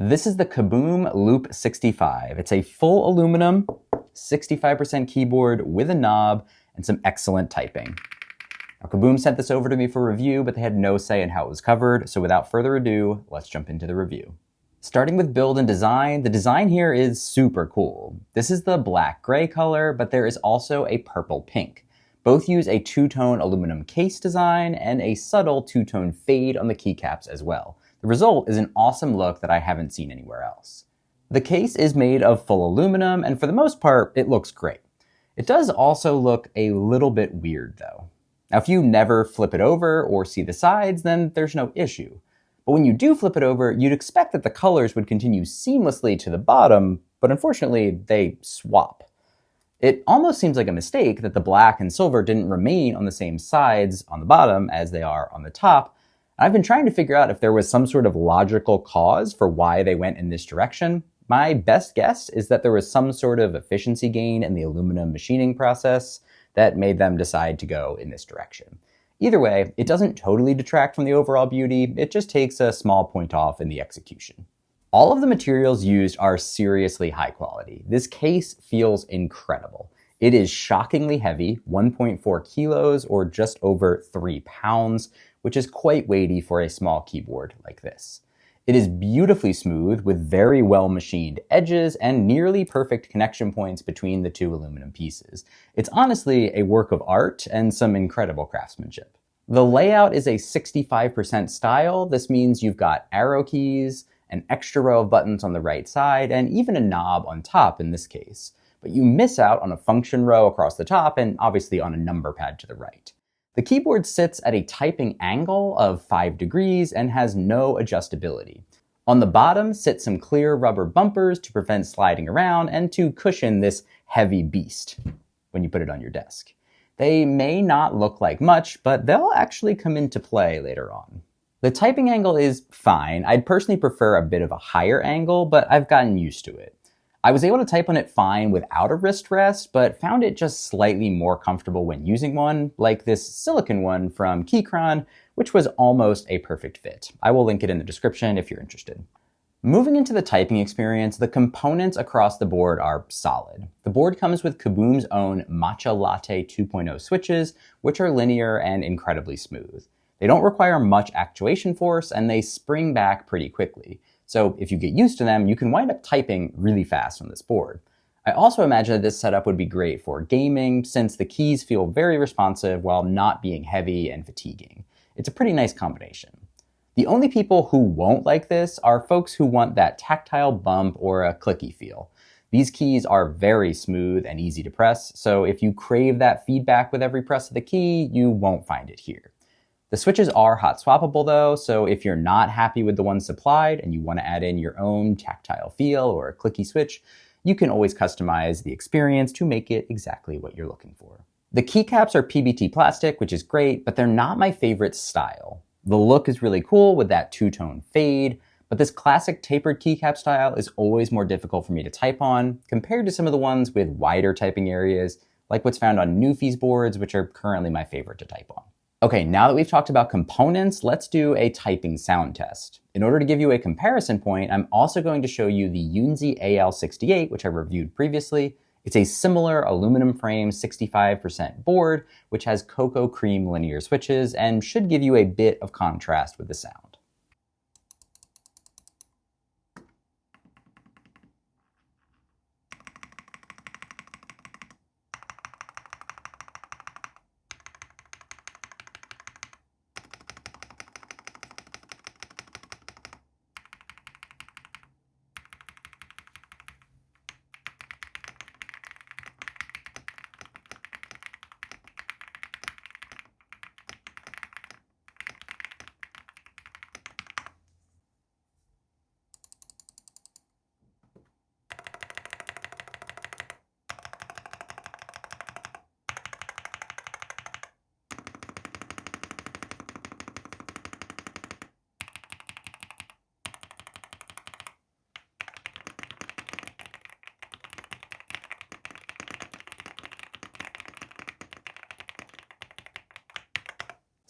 This is the KiiBOOM Loop65. It's a full aluminum, 65% keyboard with a knob and some excellent typing. Now, KiiBOOM sent this over to me for review, but they had no say in how it was covered, so without further ado, let's jump into the review. Starting with build and design, the design here is super cool. This is the black-gray color, but there is also a purple-pink. Both use a two-tone aluminum case design and a subtle two-tone fade on the keycaps as well. The result is an awesome look that I haven't seen anywhere else. The case is made of full aluminum, and for the most part, it looks great. It does also look a little bit weird though. Now, if you never flip it over or see the sides, then there's no issue. But when you do flip it over, you'd expect that the colors would continue seamlessly to the bottom, but unfortunately, they swap. It almost seems like a mistake that the black and silver didn't remain on the same sides on the bottom as they are on the top. I've been trying to figure out if there was some sort of logical cause for why they went in this direction. My best guess is that there was some sort of efficiency gain in the aluminum machining process that made them decide to go in this direction. Either way, it doesn't totally detract from the overall beauty, it just takes a small point off in the execution. All of the materials used are seriously high quality. This case feels incredible. It is shockingly heavy, 1.4 kilos or just over 3 pounds, which is quite weighty for a small keyboard like this. It is beautifully smooth with very well machined edges and nearly perfect connection points between the two aluminum pieces. It's honestly a work of art and some incredible craftsmanship. The layout is a 65% style. This means you've got arrow keys, an extra row of buttons on the right side, and even a knob on top in this case. But you miss out on a function row across the top and obviously on a number pad to the right. The keyboard sits at a typing angle of 5 degrees and has no adjustability. On the bottom sit some clear rubber bumpers to prevent sliding around and to cushion this heavy beast when you put it on your desk. They may not look like much, but they'll actually come into play later on. The typing angle is fine. I'd personally prefer a bit of a higher angle, but I've gotten used to it. I was able to type on it fine without a wrist rest, but found it just slightly more comfortable when using one, like this silicone one from KiiBOOM, which was almost a perfect fit. I will link it in the description if you're interested. Moving into the typing experience, the components across the board are solid. The board comes with KiiBOOM's own Matcha Latte 2.0 switches, which are linear and incredibly smooth. They don't require much actuation force, and they spring back pretty quickly. So if you get used to them, you can wind up typing really fast on this board. I also imagine that this setup would be great for gaming, since the keys feel very responsive while not being heavy and fatiguing. It's a pretty nice combination. The only people who won't like this are folks who want that tactile bump or a clicky feel. These keys are very smooth and easy to press, so if you crave that feedback with every press of the key, you won't find it here. The switches are hot-swappable though, so if you're not happy with the ones supplied and you want to add in your own tactile feel or a clicky switch, you can always customize the experience to make it exactly what you're looking for. The keycaps are PBT plastic, which is great, but they're not my favorite style. The look is really cool with that two-tone fade, but this classic tapered keycap style is always more difficult for me to type on compared to some of the ones with wider typing areas, like what's found on Newfie's boards, which are currently my favorite to type on. Okay, now that we've talked about components, let's do a typing sound test. In order to give you a comparison point, I'm also going to show you the Yunzi AL68, which I reviewed previously. It's a similar aluminum frame 65% board, which has cocoa cream linear switches and should give you a bit of contrast with the sound.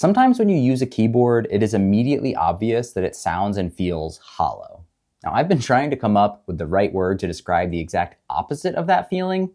Sometimes when you use a keyboard, it is immediately obvious that it sounds and feels hollow. Now, I've been trying to come up with the right word to describe the exact opposite of that feeling.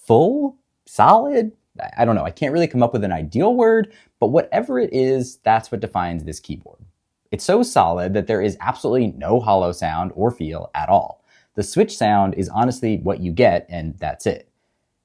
Full? Solid? I don't know. I can't really come up with an ideal word, but whatever it is, that's what defines this keyboard. It's so solid that there is absolutely no hollow sound or feel at all. The switch sound is honestly what you get, and that's it.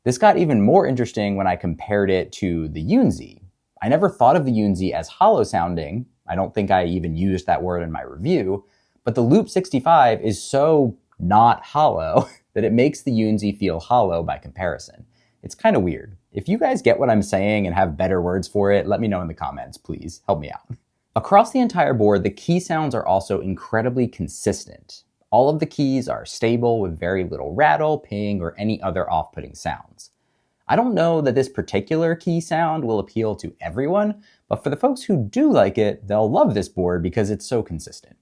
This got even more interesting when I compared it to the Yunzi. I never thought of the Yunzi as hollow sounding. I don't think I even used that word in my review, but the Loop65 is so not hollow that it makes the Yunzi feel hollow by comparison. It's kind of weird. If you guys get what I'm saying and have better words for it, let me know in the comments, please. Help me out. Across the entire board, the key sounds are also incredibly consistent. All of the keys are stable with very little rattle, ping, or any other off-putting sounds. I don't know that this particular key sound will appeal to everyone, but for the folks who do like it, they'll love this board because it's so consistent.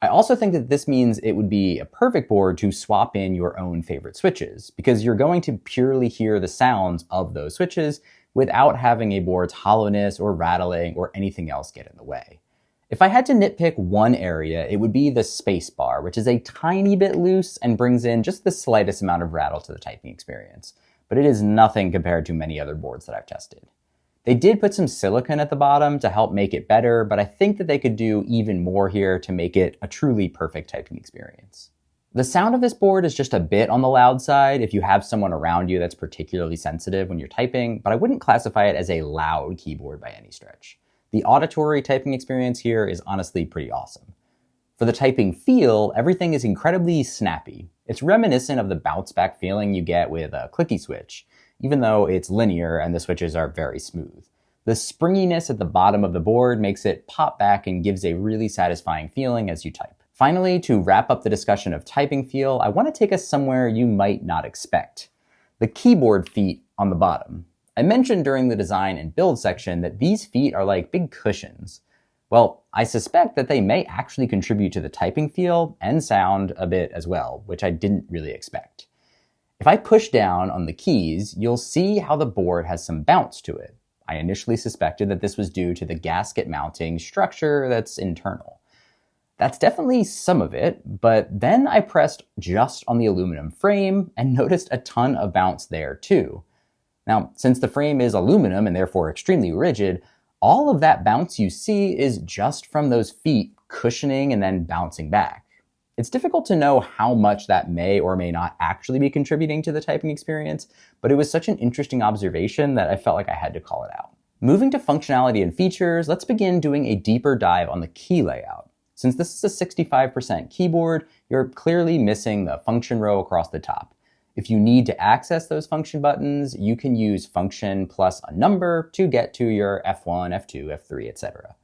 I also think that this means it would be a perfect board to swap in your own favorite switches, because you're going to purely hear the sounds of those switches without having a board's hollowness or rattling or anything else get in the way. If I had to nitpick one area, it would be the space bar, which is a tiny bit loose and brings in just the slightest amount of rattle to the typing experience, but it is nothing compared to many other boards that I've tested. They did put some silicone at the bottom to help make it better, but I think that they could do even more here to make it a truly perfect typing experience. The sound of this board is just a bit on the loud side if you have someone around you that's particularly sensitive when you're typing, but I wouldn't classify it as a loud keyboard by any stretch. The auditory typing experience here is honestly pretty awesome. For the typing feel, everything is incredibly snappy. It's reminiscent of the bounce back feeling you get with a clicky switch, even though it's linear and the switches are very smooth. The springiness at the bottom of the board makes it pop back and gives a really satisfying feeling as you type. Finally, to wrap up the discussion of typing feel, I want to take us somewhere you might not expect. The keyboard feet on the bottom. I mentioned during the design and build section that these feet are like big cushions. Well, I suspect that they may actually contribute to the typing feel and sound a bit as well, which I didn't really expect. If I push down on the keys, you'll see how the board has some bounce to it. I initially suspected that this was due to the gasket mounting structure that's internal. That's definitely some of it, but then I pressed just on the aluminum frame and noticed a ton of bounce there too. Now, since the frame is aluminum and therefore extremely rigid, all of that bounce you see is just from those feet cushioning and then bouncing back. It's difficult to know how much that may or may not actually be contributing to the typing experience, but it was such an interesting observation that I felt like I had to call it out. Moving to functionality and features, let's begin doing a deeper dive on the key layout. Since this is a 65% keyboard, you're clearly missing the function row across the top. If you need to access those function buttons, you can use function plus a number to get to your F1, F2, F3, etc.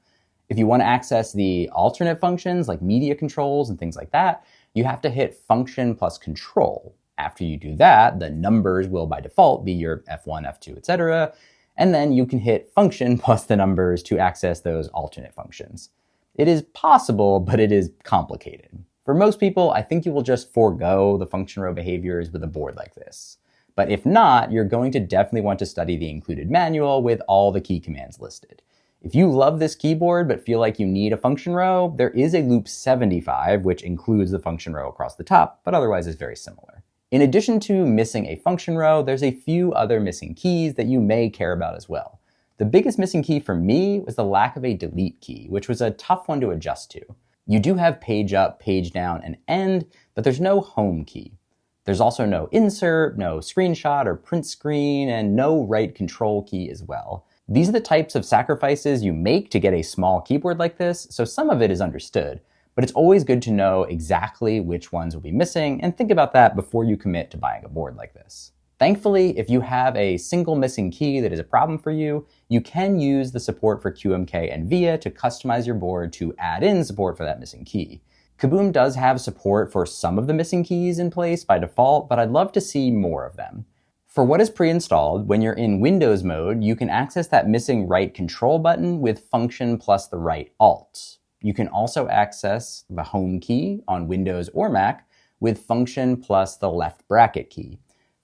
If you want to access the alternate functions like media controls and things like that, you have to hit function plus control. After you do that, the numbers will by default be your F1, F2, etc. And then you can hit function plus the numbers to access those alternate functions. It is possible, but it is complicated. For most people, I think you will just forego the function row behaviors with a board like this. But if not, you're going to definitely want to study the included manual with all the key commands listed. If you love this keyboard but feel like you need a function row, there is a Loop65, which includes the function row across the top, but otherwise is very similar. In addition to missing a function row, there's a few other missing keys that you may care about as well. The biggest missing key for me was the lack of a delete key, which was a tough one to adjust to. You do have page up, page down, and end, but there's no home key. There's also no insert, no screenshot or print screen, and no right control key as well. These are the types of sacrifices you make to get a small keyboard like this, so some of it is understood, but it's always good to know exactly which ones will be missing and think about that before you commit to buying a board like this. Thankfully, if you have a single missing key that is a problem for you, you can use the support for QMK and VIA to customize your board to add in support for that missing key. KiiBOOM does have support for some of the missing keys in place by default, but I'd love to see more of them. For what is pre-installed, when you're in Windows mode, you can access that missing right control button with function plus the right alt. You can also access the home key on Windows or Mac with function plus the left bracket key.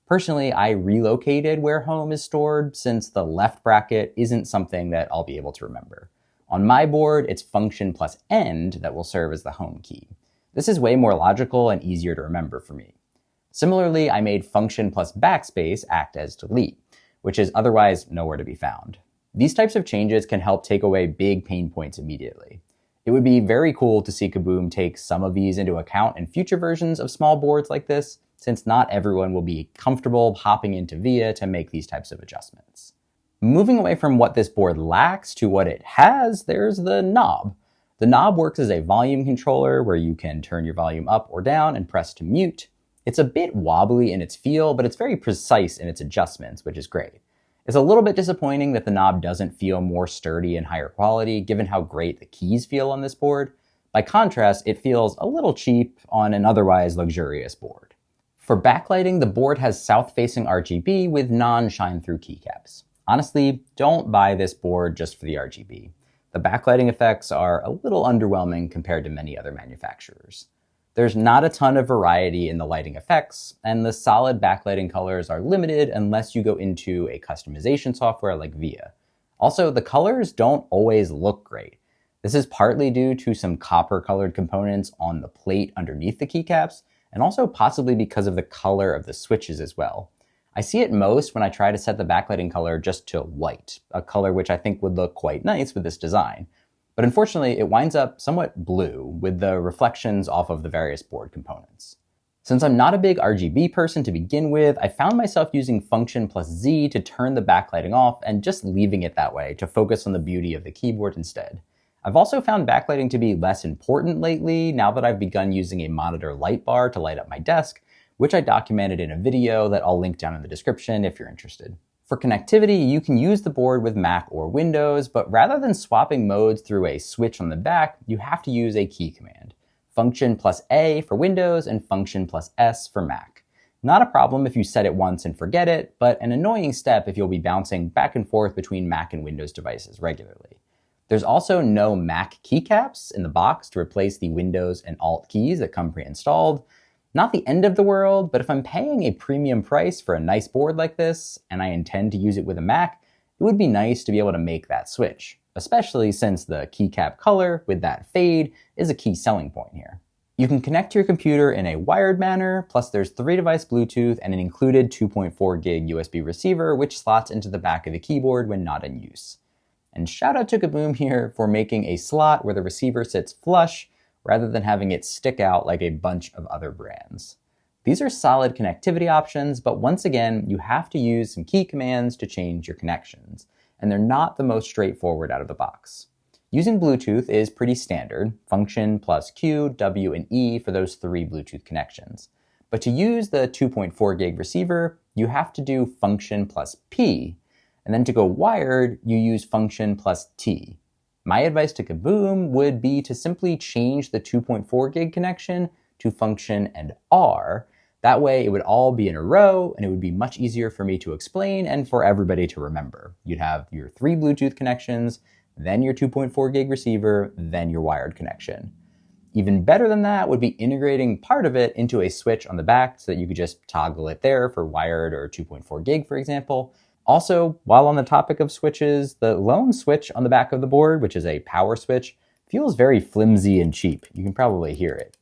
Personally, I relocated where home is stored since the left bracket isn't something that I'll be able to remember. On my board, it's function plus end that will serve as the home key. This is way more logical and easier to remember for me. Similarly, I made function plus backspace act as delete, which is otherwise nowhere to be found. These types of changes can help take away big pain points immediately. It would be very cool to see KiiBOOM take some of these into account in future versions of small boards like this, since not everyone will be comfortable hopping into VIA to make these types of adjustments. Moving away from what this board lacks to what it has, there's the knob. The knob works as a volume controller where you can turn your volume up or down and press to mute. It's a bit wobbly in its feel, but it's very precise in its adjustments, which is great. It's a little bit disappointing that the knob doesn't feel more sturdy and higher quality, given how great the keys feel on this board. By contrast, it feels a little cheap on an otherwise luxurious board. For backlighting, the board has south-facing RGB with non-shine-through keycaps. Honestly, don't buy this board just for the RGB. The backlighting effects are a little underwhelming compared to many other manufacturers. There's not a ton of variety in the lighting effects, and the solid backlighting colors are limited unless you go into a customization software like VIA. Also, the colors don't always look great. This is partly due to some copper-colored components on the plate underneath the keycaps, and also possibly because of the color of the switches as well. I see it most when I try to set the backlighting color just to white, a color which I think would look quite nice with this design. But unfortunately, it winds up somewhat blue with the reflections off of the various board components. Since I'm not a big RGB person to begin with, I found myself using function plus Z to turn the backlighting off and just leaving it that way to focus on the beauty of the keyboard instead. I've also found backlighting to be less important lately now that I've begun using a monitor light bar to light up my desk, which I documented in a video that I'll link down in the description if you're interested. For connectivity, you can use the board with Mac or Windows, but rather than swapping modes through a switch on the back, you have to use a key command. Function plus A for Windows and function plus S for Mac. Not a problem if you set it once and forget it, but an annoying step if you'll be bouncing back and forth between Mac and Windows devices regularly. There's also no Mac keycaps in the box to replace the Windows and Alt keys that come pre-installed. Not the end of the world, but if I'm paying a premium price for a nice board like this, and I intend to use it with a Mac, it would be nice to be able to make that switch, especially since the keycap color with that fade is a key selling point here. You can connect to your computer in a wired manner, plus there's 3-device Bluetooth and an included 2.4 gig USB receiver, which slots into the back of the keyboard when not in use. And shout out to KiiBOOM here for making a slot where the receiver sits flush, rather than having it stick out like a bunch of other brands. These are solid connectivity options, but once again, you have to use some key commands to change your connections, and they're not the most straightforward out of the box. Using Bluetooth is pretty standard, function plus Q, W, and E for those 3 Bluetooth connections. But to use the 2.4 gig receiver, you have to do function plus P, and then to go wired, you use function plus T. My advice to KiiBOOM would be to simply change the 2.4 gig connection to function and R. That way it would all be in a row and it would be much easier for me to explain and for everybody to remember. You'd have your 3 Bluetooth connections, then your 2.4 gig receiver, then your wired connection. Even better than that would be integrating part of it into a switch on the back so that you could just toggle it there for wired or 2.4 gig, for example. Also, while on the topic of switches, the lone switch on the back of the board, which is a power switch, feels very flimsy and cheap. You can probably hear it.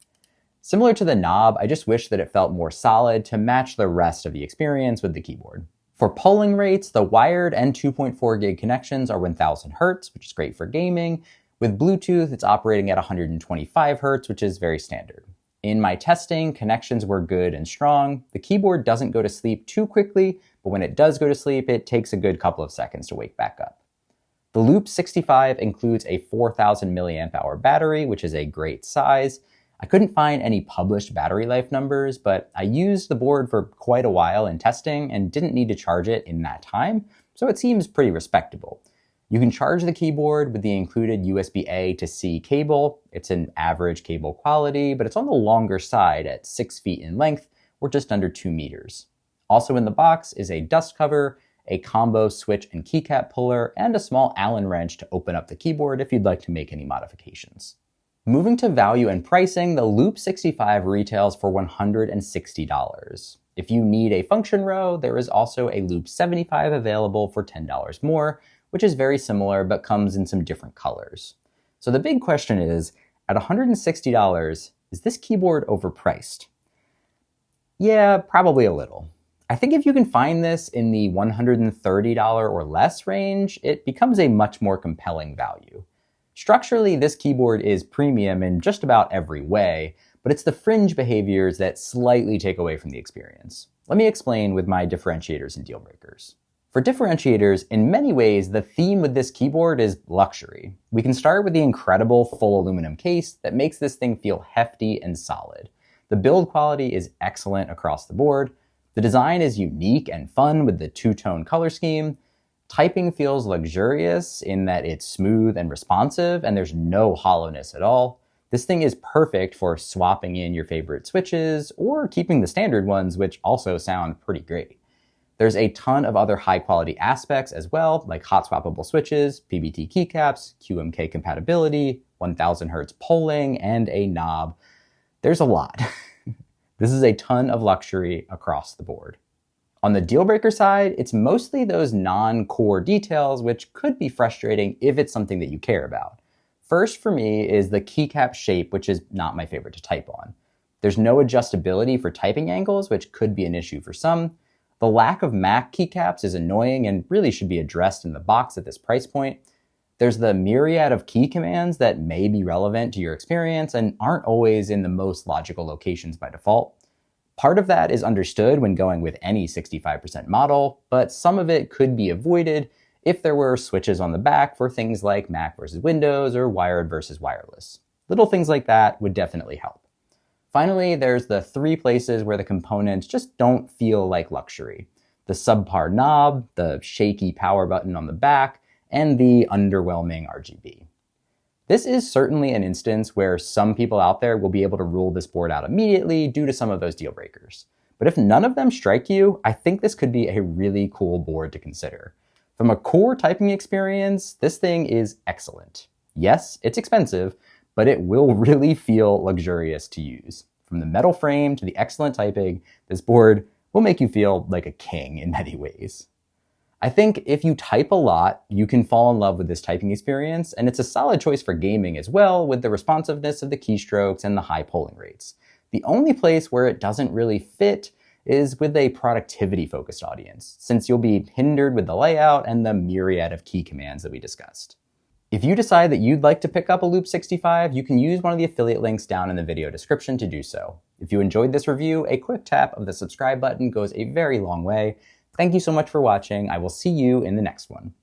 Similar to the knob, I just wish that it felt more solid to match the rest of the experience with the keyboard. For polling rates, the wired and 2.4 gig connections are 1000 Hz, which is great for gaming. With Bluetooth, it's operating at 125 Hz, which is very standard. In my testing, connections were good and strong. The keyboard doesn't go to sleep too quickly, but when it does go to sleep, it takes a good couple of seconds to wake back up. The Loop65 includes a 4000 milliamp hour battery, which is a great size. I couldn't find any published battery life numbers, but I used the board for quite a while in testing and didn't need to charge it in that time, so it seems pretty respectable. You can charge the keyboard with the included USB-A to C cable. It's an average cable quality, but it's on the longer side at 6 feet in length, or just under 2 meters. Also in the box is a dust cover, a combo switch and keycap puller, and a small Allen wrench to open up the keyboard if you'd like to make any modifications. Moving to value and pricing, the Loop65 retails for $160. If you need a function row, there is also a Loop75 available for $10 more, which is very similar but comes in some different colors. So the big question is, at $160, Is this keyboard overpriced? Yeah, probably a little. I think if you can find this in the $130 or less range, it becomes a much more compelling value. Structurally, this keyboard is premium in just about every way, but it's the fringe behaviors that slightly take away from the experience. Let me explain with my differentiators and deal breakers. For differentiators, in many ways, the theme with this keyboard is luxury. We can start with the incredible full aluminum case that makes this thing feel hefty and solid. The build quality is excellent across the board. The design is unique and fun with the two-tone color scheme. Typing feels luxurious in that it's smooth and responsive, and there's no hollowness at all. This thing is perfect for swapping in your favorite switches or keeping the standard ones, which also sound pretty great. There's a ton of other high-quality aspects as well, like hot-swappable switches, PBT keycaps, QMK compatibility, 1000 Hz polling, and a knob. There's a lot. This is a ton of luxury across the board. On the deal breaker side, it's mostly those non-core details which could be frustrating if it's something that you care about. First for me is the keycap shape, which is not my favorite to type on. There's no adjustability for typing angles, which could be an issue for some. The lack of Mac keycaps is annoying and really should be addressed in the box at this price point. There's the myriad of key commands that may be relevant to your experience and aren't always in the most logical locations by default. Part of that is understood when going with any 65% model, but some of it could be avoided if there were switches on the back for things like Mac versus Windows or wired versus wireless. Little things like that would definitely help. Finally, there's the three places where the components just don't feel like luxury. The subpar knob, the shaky power button on the back, and the underwhelming RGB. This is certainly an instance where some people out there will be able to rule this board out immediately due to some of those deal breakers. But if none of them strike you, I think this could be a really cool board to consider. From a core typing experience, this thing is excellent. Yes, it's expensive, but it will really feel luxurious to use. From the metal frame to the excellent typing, this board will make you feel like a king in many ways. I think if you type a lot, you can fall in love with this typing experience, and it's a solid choice for gaming as well with the responsiveness of the keystrokes and the high polling rates. The only place where it doesn't really fit is with a productivity-focused audience, since you'll be hindered with the layout and the myriad of key commands that we discussed. If you decide that you'd like to pick up a Loop65, you can use one of the affiliate links down in the video description to do so. If you enjoyed this review, a quick tap of the subscribe button goes a very long way. Thank you so much for watching. I will see you in the next one.